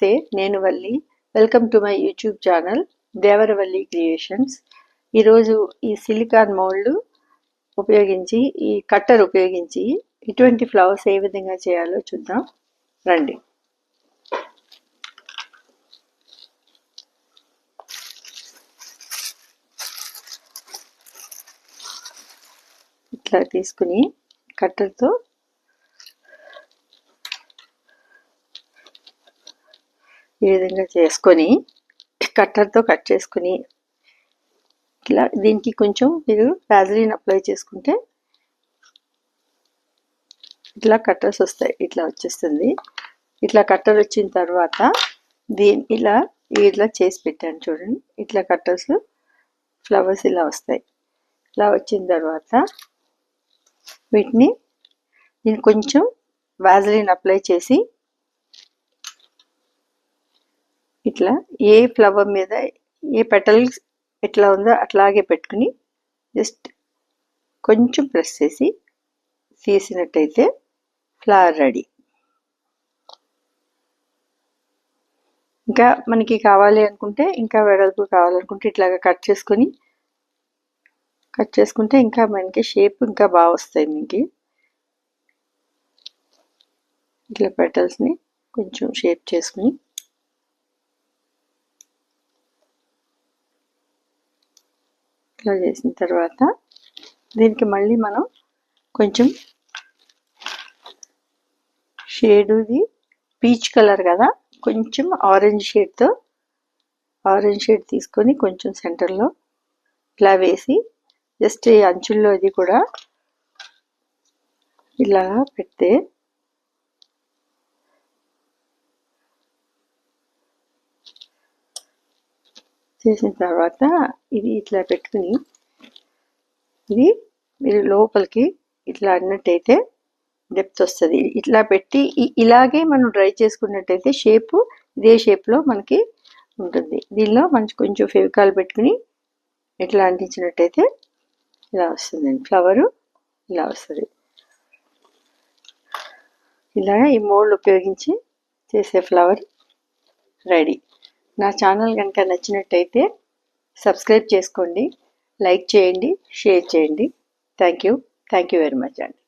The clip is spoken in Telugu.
నమస్తే, నేను Valli. Welcome to my YouTube channel Devaravalli creations. ఈరోజు ఈ సిలికాన్ మౌల్డ్ ఉపయోగించి, ఈ కట్టర్ ఉపయోగించి ఇటువంటి ఫ్లవర్స్ ఏ విధంగా చేయాలో చూద్దాం రండి. ఇట్లా తీసుకుని కట్టర్తో ఈ విధంగా చేసుకొని కట్టర్తో కట్ చేసుకుని ఇట్లా దీనికి కొంచెం మీరు వ్యాజిలిన్ అప్లై చేసుకుంటే ఇట్లా కట్టర్స్ వస్తాయి. ఇట్లా వచ్చేస్తుంది. ఇట్లా కట్టర్ వచ్చిన తర్వాత ఇలా చేసి పెట్టాను చూడండి. ఇట్లా కట్టర్స్ ఫ్లవర్స్ ఇలా వస్తాయి. ఇలా వచ్చిన తర్వాత దీన్ని కొంచెం వ్యాజిలిన్ అప్లై చేసి ఇట్లా ఏ ఫ్లవర్ మీద ఏ పెటల్స్ ఎట్లా ఉందో అట్లాగే పెట్టుకుని జస్ట్ కొంచెం ప్రెస్ చేసి తీసినట్టయితే ఫ్లవర్ రెడీ. ఇంకా మనకి కావాలి అనుకుంటే, ఇంకా వెడల్పు కావాలనుకుంటే ఇట్లాగా కట్ చేసుకుంటే ఇంకా మనకి షేప్ ఇంకా బాగా వస్తాయి. మీకు ఇట్లా పెటల్స్ని కొంచెం షేప్ చేసుకుని ఇట్లా చేసిన తర్వాత దీనికి మళ్ళీ మనం కొంచెం షేడుది పీచ్ కలర్ కదా, కొంచెం ఆరెంజ్ షేడ్ తీసుకొని కొంచెం సెంటర్లో ఇలా వేసి జస్ట్ ఈ అంచుల్లో ఇది కూడా ఇలా పెడితే చేసిన తర్వాత ఇది ఇట్లా పెట్టుకుని ఇది మీరు లోపలికి ఇట్లా అన్నట్టయితే డెప్త్ వస్తుంది. ఇట్లా పెట్టి ఇలాగే మనం డ్రై చేసుకున్నట్టయితే షేపు ఇదే షేప్లో మనకి ఉంటుంది. దీనిలో మంచి కొంచెం ఫెవికాల్ పెట్టుకుని ఇట్లా అంటించినట్టయితే ఇలా వస్తుందండి. ఫ్లవరు ఇలా వస్తుంది. ఇలా ఈ మోల్డ్ ఉపయోగించి చేసే ఫ్లవర్ రెడీ. నా ఛానల్ కనుక నచ్చినట్టయితే సబ్స్క్రైబ్ చేసుకోండి, లైక్ చేయండి, షేర్ చేయండి. థ్యాంక్ యూ వెరీ మచ్ అండి.